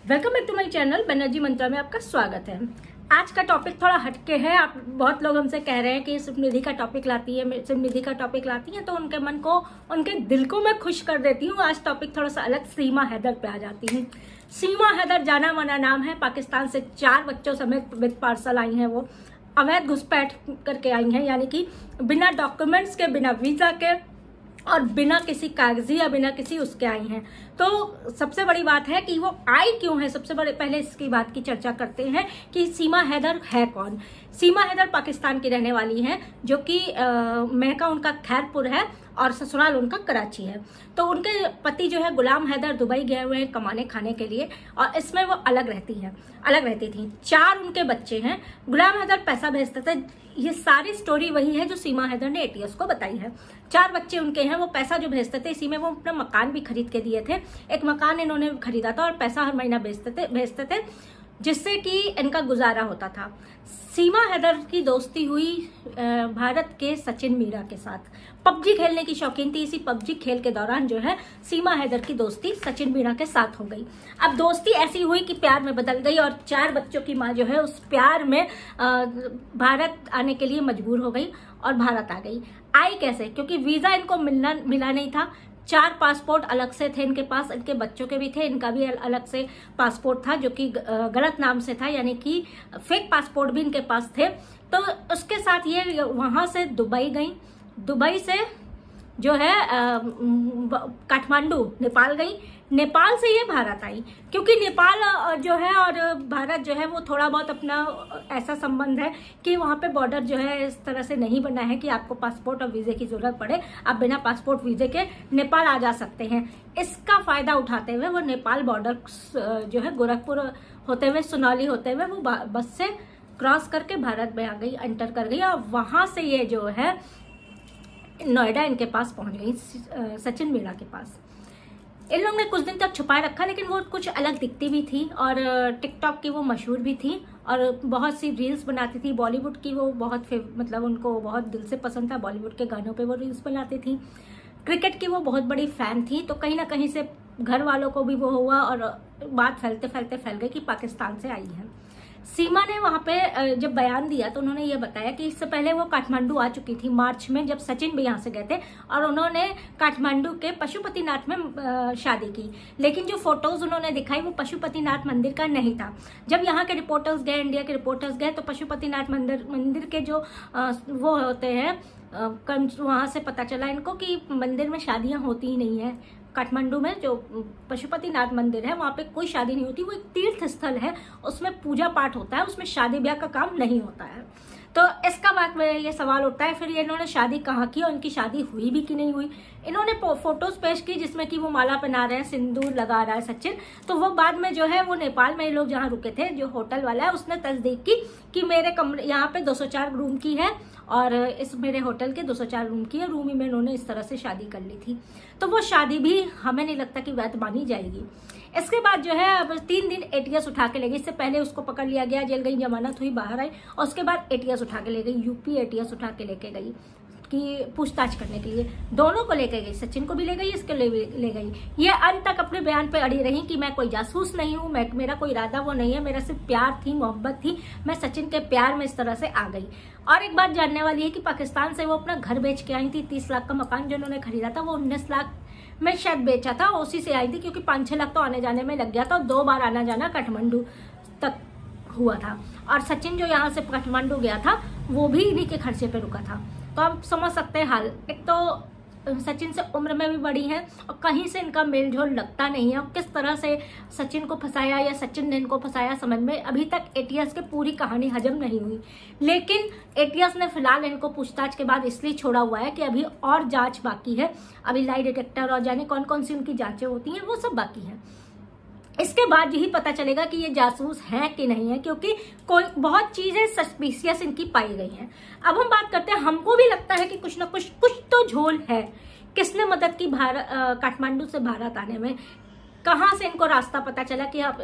Welcome back to my channel Banerjee Mantra में आपका स्वागत है। आज का टॉपिक थोड़ा हटके है। आप बहुत लोग हमसे कह रहे हैं कि सिर्फ निधि का टॉपिक लाती है, सिर्फ निधि का टॉपिक लाती है, तो उनके मन को, उनके दिल को मैं खुश कर देती हूँ। आज टॉपिक थोड़ा सा अलग, सीमा हैदर पे आ जाती हूँ। सीमा हैदर जाना माना नाम है। पाकिस्तान से 4 बच्चों समेत विद पार्सल आई हैं। वो अवैध घुसपैठ करके आई हैं, यानी कि बिना डॉक्यूमेंट्स के, बिना वीजा के और बिना किसी कागजी या बिना किसी उसके आई हैं। तो सबसे बड़ी बात है कि वो आई क्यों है। सबसे बड़े पहले इसकी बात की चर्चा करते हैं कि सीमा हैदर है कौन। सीमा हैदर पाकिस्तान की रहने वाली हैं, जो कि महका उनका खैरपुर है और ससुराल उनका कराची है। तो उनके पति जो है गुलाम हैदर दुबई गए हुए हैं कमाने खाने के लिए, और इसमें वो अलग रहती थी। 4 उनके बच्चे हैं। गुलाम हैदर पैसा भेजते थे। ये सारी स्टोरी वही है जो सीमा हैदर ने एटीएस को बताई है। 4 बच्चे उनके हैं। वो पैसा जो भेजते थे, इसी में वो अपना मकान भी खरीद के दिए थे। एक मकान इन्होंने खरीदा था और पैसा हर महीना भेजते थे जिससे कि इनका गुजारा होता था। सीमा हैदर की दोस्ती हुई भारत के सचिन मीरा के साथ। पबजी खेलने की शौकीन थी। इसी पबजी खेल के दौरान जो है सीमा हैदर की दोस्ती सचिन मीरा के साथ हो गई। अब दोस्ती ऐसी हुई कि प्यार में बदल गई और 4 बच्चों की माँ जो है उस प्यार में भारत आने के लिए मजबूर हो गई और भारत आ गई। आई कैसे? क्योंकि वीजा इनको मिला नहीं था। 4 पासपोर्ट अलग से थे इनके पास, इनके बच्चों के भी थे, इनका भी अलग से पासपोर्ट था जो कि गलत नाम से था, यानी कि फेक पासपोर्ट भी इनके पास थे। तो उसके साथ ये वहां से दुबई गई। दुबई से जो है काठमांडू नेपाल गई। नेपाल से ये भारत आई, क्योंकि नेपाल जो है और भारत जो है वो थोड़ा बहुत अपना ऐसा संबंध है कि वहाँ पे बॉर्डर जो है इस तरह से नहीं बना है कि आपको पासपोर्ट और वीजे की जरूरत पड़े। आप बिना पासपोर्ट वीजे के नेपाल आ जा सकते हैं। इसका फायदा उठाते हुए वो नेपाल बॉर्डर जो है गोरखपुर होते हुए, सुनौली होते हुए वो बस से क्रॉस करके भारत में आ गई, एंटर कर गई और वहां से ये जो है नोएडा इनके पास पहुंच गई, सचिन मीरा के पास। इन लोगों ने कुछ दिन तक छुपाए रखा, लेकिन वो कुछ अलग दिखती भी थी और टिकटॉक की वो मशहूर भी थी और बहुत सी रील्स बनाती थी। बॉलीवुड की वो बहुत मतलब उनको बहुत दिल से पसंद था। बॉलीवुड के गानों पे वो रील्स बनाती थी। क्रिकेट की वो बहुत बड़ी फैन थी। तो कहीं ना कहीं से घर वालों को भी वो हुआ और बात फैलते फैलते फैल गई कि पाकिस्तान से आई है। सीमा ने वहां पे जब बयान दिया तो उन्होंने ये बताया कि इससे पहले वो काठमांडू आ चुकी थी मार्च में, जब सचिन भी यहाँ से गए थे, और उन्होंने काठमांडू के पशुपतिनाथ में शादी की। लेकिन जो फोटोज उन्होंने दिखाई वो पशुपतिनाथ मंदिर का नहीं था। जब यहाँ के रिपोर्टर्स गए, इंडिया के रिपोर्टर्स गए, तो पशुपतिनाथ मंदिर के जो वो होते हैं वहां से पता चला इनको कि मंदिर में शादियां होती ही नहीं है। काठमांडू में जो पशुपतिनाथ मंदिर है वहां पे कोई शादी नहीं होती। वो एक तीर्थ स्थल है, उसमें पूजा पाठ होता है, उसमें शादी ब्याह का काम नहीं होता है। तो इसका बात में ये सवाल उठता है फिर इन्होंने शादी कहाँ की और इनकी शादी हुई भी कि नहीं हुई। इन्होंने फोटोज पेश की जिसमें कि वो माला पहना रहे हैं, सिंदूर लगा रहा है सचिन। तो वो बाद में जो है वो नेपाल में लोग जहाँ रुके थे, जो होटल वाला है उसने तस्दीक की कि मेरे कमरे यहाँ पे 204 रूम की है और इस मेरे होटल के 204 रूम की है, रूम ही में इन्होंने इस तरह से शादी कर ली थी। तो वो शादी भी हमें नहीं लगता कि वैध मानी जाएगी। इसके बाद जो है अब 3 दिन एटीएस उठा के ले गई। इससे पहले उसको पकड़ लिया गया, जेल गई, जमानत हुई, बाहर आई और उसके बाद एटीएस उठा के ले गई। यूपी एटीएस उठा के लेके गई कि पूछताछ करने के लिए। दोनों को लेके गई, सचिन को भी ले गई, इसके ले गई। ये अंत तक अपने बयान पे अड़ी रही कि मैं कोई जासूस नहीं हूँ, मेरा कोई इरादा वो नहीं है, मेरा सिर्फ प्यार थी, मोहब्बत थी, मैं सचिन के प्यार में इस तरह से आ गई। और एक बात जानने वाली है कि पाकिस्तान से वो अपना घर बेच के आई थी। 30 लाख का मकान जो उन्होंने खरीदा था वो 19 लाख में शायद बेचा था, उसी से आई थी, क्योंकि 5-6 लाख तो आने जाने में लग गया था और 2 बार आना जाना काठमांडू तक हुआ था। और सचिन जो यहाँ से काठमांडू गया था वो भी इन्हीं के खर्चे पे रुका था। तो आप समझ सकते हैं हाल। एक तो सचिन से उम्र में भी बड़ी है और कहीं से इनका मेलजोल लगता नहीं है। और किस तरह से सचिन को फंसाया या सचिन ने इनको फंसाया समझ में अभी तक एटीएस की पूरी कहानी हजम नहीं हुई। लेकिन एटीएस ने फिलहाल इनको पूछताछ के बाद इसलिए छोड़ा हुआ है कि अभी और जांच बाकी है। अभी लाई डिटेक्टर और जाने कौन कौन सी उनकी जांचें होती हैं वो सब बाकी है। इसके बाद यही पता चलेगा कि ये जासूस है कि नहीं है, क्योंकि कोई बहुत चीजें सस्पिशियस इनकी पाई गई हैं। अब हम बात करते हैं, हमको भी लगता है कि कुछ ना कुछ तो झोल है। किसने मदद की काठमांडू से भारत आने में? कहाँ से इनको रास्ता पता चला कि आप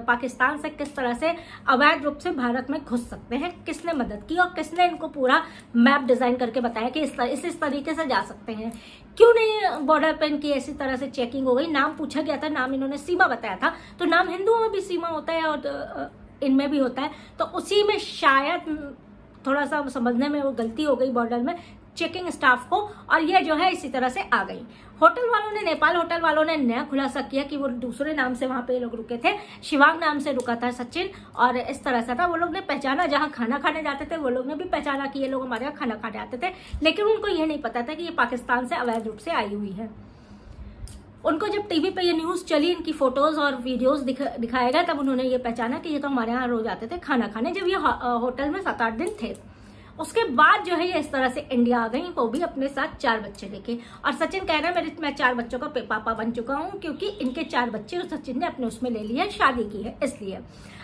पाकिस्तान से किस तरह से अवैध रूप से भारत में घुस सकते हैं, किसने मदद की और किसने इनको पूरा मैप डिजाइन करके बताया कि इस तरीके से जा सकते हैं। क्यों नहीं बॉर्डर पे इनकी ऐसी तरह से चेकिंग हो गई। नाम पूछा गया था, नाम इन्होंने सीमा बताया था, तो नाम हिंदुओं में भी सीमा होता है और इनमें भी होता है, तो उसी में शायद थोड़ा सा समझने में वो गलती हो गई बॉर्डर में चेकिंग स्टाफ को, और ये जो है इसी तरह से आ गई। होटल वालों ने, नेपाल होटल वालों ने नया खुलासा किया कि वो दूसरे नाम से वहां पे लोग रुके थे, शिवांग नाम से रुका था सचिन, और इस तरह से था। वो लोग ने पहचाना, जहां खाना खाने जाते थे वो लोग ने भी पहचाना कि ये लोग हमारे यहाँ खाना खाने आते थे, लेकिन उनको ये नहीं पता था कि ये पाकिस्तान से अवैध रूप से आई हुई है। उनको जब टीवी पे ये न्यूज चली, इनकी फोटोज और वीडियोस दिखाया गया, तब उन्होंने ये पहचाना कि ये तो हमारे यहाँ रोज आते थे खाना खाने, जब ये होटल में 7-8 दिन थे। उसके बाद जो है ये इस तरह से इंडिया आ गई, वो भी अपने साथ 4 बच्चे लेके। और सचिन कह रहा है मैं 4 बच्चों का पापा बन चुका हूँ, क्योंकि इनके 4 बच्चे सचिन ने अपने उसमें ले लिए हैं, शादी की है इसलिए।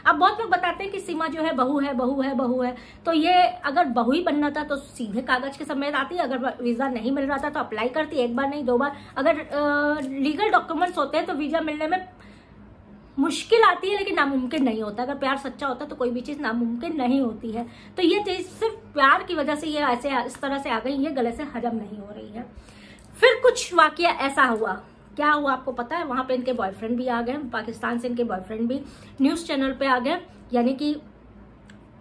अब बहुत लोग बताते हैं कि सीमा जो है बहू है, बहू है, बहू है, तो ये अगर बहू ही बनना था तो सीधे कागज के समेत आती। अगर वीजा नहीं मिल रहा था तो अप्लाई करती, 1 बार नहीं 2 बार। अगर लीगल डॉक्यूमेंट्स होते हैं तो वीजा मिलने में मुश्किल आती है, लेकिन नामुमकिन नहीं होता। अगर प्यार सच्चा होता तो कोई भी चीज नामुमकिन नहीं होती है। तो ये चीज सिर्फ प्यार की वजह से ये ऐसे इस तरह से आ गई, ये गले से हजम नहीं हो रही है। फिर कुछ वाकया ऐसा हुआ, क्या हुआ आपको पता है? वहां पे इनके बॉयफ्रेंड भी आ गए, पाकिस्तान से इनके बॉयफ्रेंड भी न्यूज चैनल पे आ गए, यानी कि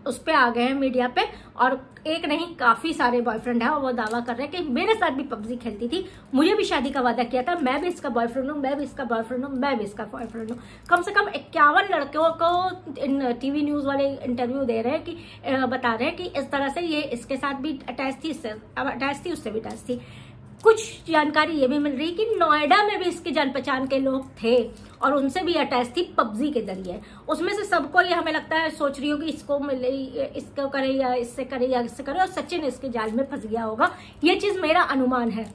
उस पे आ गए हैं मीडिया पे, और एक नहीं काफी सारे बॉयफ्रेंड है, और वो दावा कर रहे हैं कि मेरे साथ भी पबजी खेलती थी, मुझे भी शादी का वादा किया था, मैं भी इसका बॉयफ्रेंड हूँ, मैं भी इसका बॉयफ्रेंड हूँ, मैं भी इसका बॉयफ्रेंड हूँ। कम से कम 51 लड़कों को इन टीवी न्यूज वाले इंटरव्यू दे रहे हैं कि बता रहे हैं कि इस तरह से ये इसके साथ भी अटैच थी, इससे अटैच थी, उससे भी अटैच थी। कुछ जानकारी ये भी मिल रही कि नोएडा में भी इसकी जान पहचान के लोग थे और उनसे भी अटैच थी पबजी के जरिए। उसमें से सबको ये हमें लगता है, सोच रही होगी इसको मिले, इसको करे या इससे करे या इससे करे, और सचिन इसके जाल में फंस गया होगा। ये चीज मेरा अनुमान है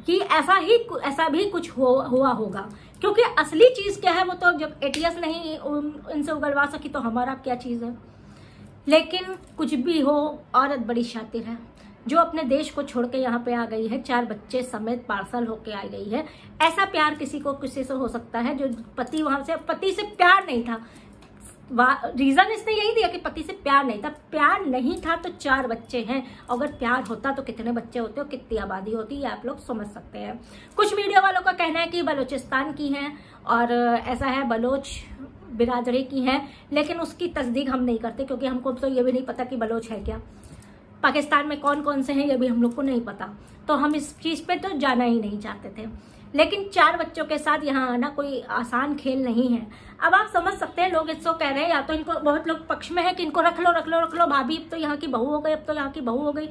कि ऐसा भी कुछ हुआ होगा, क्योंकि असली चीज क्या है वो तो जब एटीएस नहीं इनसे उगलवा सकी तो हमारा क्या चीज है। लेकिन कुछ भी हो, औरत बड़ी शातिर है जो अपने देश को छोड़ के यहाँ पे आ गई है, 4 बच्चे समेत पार्सल होके आ गई है। ऐसा प्यार किसी से हो सकता है जो पति वहां से, पति से प्यार नहीं था, रीजन इसने यही दिया कि पति से प्यार नहीं था। प्यार नहीं था तो 4 बच्चे हैं, अगर प्यार होता तो कितने बच्चे होते और कितनी आबादी होती, ये आप लोग समझ सकते हैं। कुछ मीडिया वालों का कहना है कि बलूचिस्तान की हैं और ऐसा है बलोच बिरादरी की हैं, लेकिन उसकी तस्दीक हम नहीं करते, क्योंकि हमको तो ये भी नहीं पता कि बलोच है क्या, पाकिस्तान में कौन कौन से हैं ये भी हम लोग को नहीं पता, तो हम इस चीज पे तो जाना ही नहीं चाहते थे। लेकिन 4 बच्चों के साथ यहाँ आना कोई आसान खेल नहीं है। अब आप समझ सकते हैं, लोग इसको कह रहे हैं, या तो इनको बहुत लोग पक्ष में है कि इनको रख लो भाभी, अब तो यहाँ की बहू हो गई, अब तो यहाँ की बहू हो गई।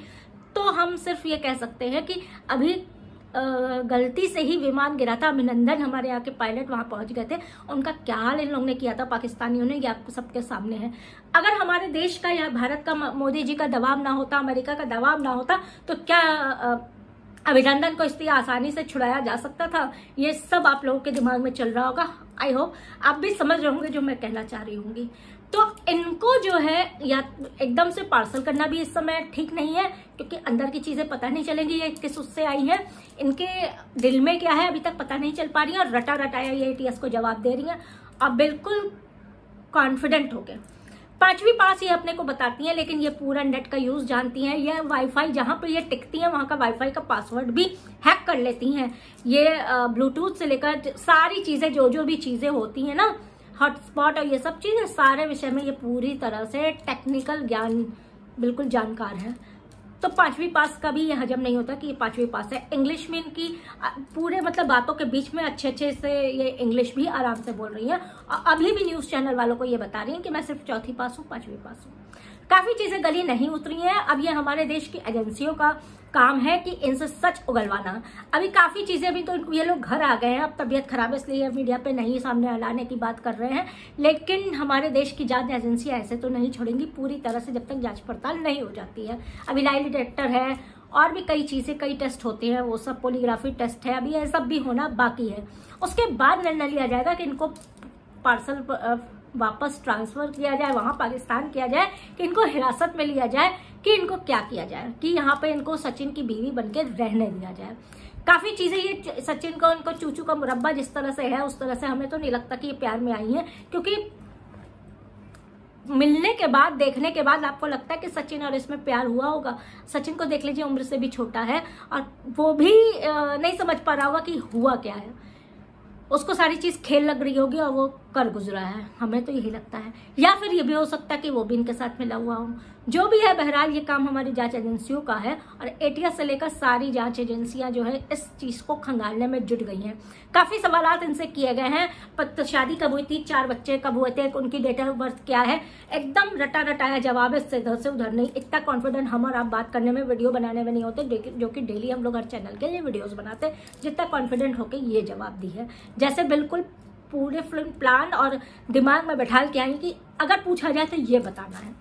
तो हम सिर्फ ये कह सकते हैं कि अभी गलती से ही विमान गिरा था, अभिनंदन हमारे यहाँ के पायलट वहां पहुंच गए थे, उनका क्या हाल इन लोगों ने किया था पाकिस्तानियों ने, ये आपको सबके सामने है। अगर हमारे देश का या भारत का, मोदी जी का दबाव ना होता, अमेरिका का दबाव ना होता, तो क्या अभिनंदन को इतनी आसानी से छुड़ाया जा सकता था? ये सब आप लोगों के दिमाग में चल रहा होगा। आई होप आप भी समझ रहे होंगे जो मैं कहना चाह रही हूँ। तो इनको जो है या एकदम से पार्सल करना भी इस समय ठीक नहीं है, क्योंकि अंदर की चीजें पता नहीं चलेंगी ये किस उससे आई है, इनके दिल में क्या है अभी तक पता नहीं चल पा रही है, और रटा रटाया ये एटीएस को जवाब दे रही है। अब बिल्कुल कॉन्फिडेंट हो गए। 5वीं पास ये अपने को बताती हैं, लेकिन ये पूरा नेट का यूज जानती हैं। ये वाईफाई जहां पर ये टिकती हैं वहां का वाईफाई का पासवर्ड भी हैक कर लेती हैं। ये ब्लूटूथ से लेकर सारी चीजें, जो भी चीजें होती हैं ना, हॉटस्पॉट और ये सब चीजें, सारे विषय में ये पूरी तरह से टेक्निकल ज्ञान बिल्कुल जानकार है। तो 5वीं पास का भी ये हजम नहीं होता कि ये 5वीं पास है। इंग्लिश में इनकी पूरे मतलब बातों के बीच में अच्छे से ये इंग्लिश भी आराम से बोल रही है, और अभी भी न्यूज चैनल वालों को ये बता रही है कि मैं सिर्फ 4थी पास हूँ, 5वीं पास हूँ। काफी चीजें गली नहीं उतरी हैं। अब ये हमारे देश की एजेंसियों का काम है कि इनसे सच उगलवाना। अभी काफी चीजें, अभी तो ये लोग घर आ गए हैं, अब तबीयत खराब है इसलिए मीडिया पे नहीं सामने लाने की बात कर रहे हैं, लेकिन हमारे देश की जांच एजेंसियां ऐसे तो नहीं छोड़ेंगी पूरी तरह से जब तक जांच पड़ताल नहीं हो जाती है। अभी लाई डिटेक्टर है और भी कई चीजें, कई टेस्ट होते हैं, वो सब पोलीग्राफी टेस्ट है, अभी ये सब भी होना बाकी है। उसके बाद निर्णय लिया जाएगा कि इनको पार्सल वापस ट्रांसफर किया जाए, वहां पाकिस्तान किया जाए, कि इनको हिरासत में लिया जाए, कि इनको क्या किया जाए, कि यहाँ पे इनको सचिन की बीवी बनके रहने दिया जाए। काफी चीजें ये सचिन को उनको चूचू का मुरब्बा जिस तरह से है उस तरह से हमें तो नहीं लगता कि ये प्यार में आई है, क्योंकि मिलने के बाद देखने के बाद आपको लगता है कि सचिन और इसमें प्यार हुआ होगा। सचिन को देख लीजिए, उम्र से भी छोटा है और वो भी नहीं समझ पा रहा होगा कि हुआ क्या है। उसको सारी चीज खेल लग रही होगी और वो कर गुजरा है, हमें तो यही लगता है। या फिर ये भी हो सकता है कि वो भी इनके साथ मिला हुआ हो। जो भी है, बहरहाल ये काम हमारी जांच एजेंसियों का है और एटीएस से लेकर सारी जांच एजेंसियां जो है इस चीज को खंगालने में जुट गई हैं। काफी सवालात इनसे किए गए हैं, तो शादी कब हुई थी, 4 बच्चे कब हुए थे, उनकी डेट ऑफ बर्थ क्या है, एकदम रटा रटाया जवाब है, इससे इधर से उधर नहीं। इतना कॉन्फिडेंट हम और आप बात करने में, वीडियो बनाने में नहीं होते, जो कि डेली हम लोग हर चैनल के लिए वीडियोज बनाते, जितना कॉन्फिडेंट होकर ये जवाब दी है, जैसे बिल्कुल पूरे फिल्म प्लान और दिमाग में बैठा के आई कि अगर पूछा जाए तो ये बताना है।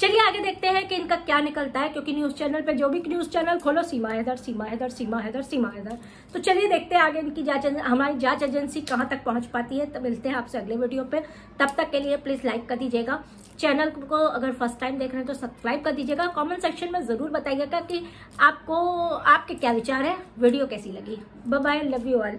चलिए आगे देखते हैं कि इनका क्या निकलता है, क्योंकि न्यूज चैनल पे जो भी न्यूज चैनल खोलो सीमा हैदर, सीमा हैदर, सीमा हैदर, सीमा हैदर। तो चलिए देखते हैं आगे इनकी हमारी जांच एजेंसी कहां तक पहुंच पाती है। तो मिलते हैं आपसे अगले वीडियो पे, तब तक के लिए प्लीज लाइक कर दीजिएगा, चैनल को अगर फर्स्ट टाइम देख रहे हैं तो सब्सक्राइब कर दीजिएगा। कमेंट सेक्शन में जरूर बताइएगा कि आपको आपके क्या विचार है, वीडियो कैसी लगी। Bye bye, love you all.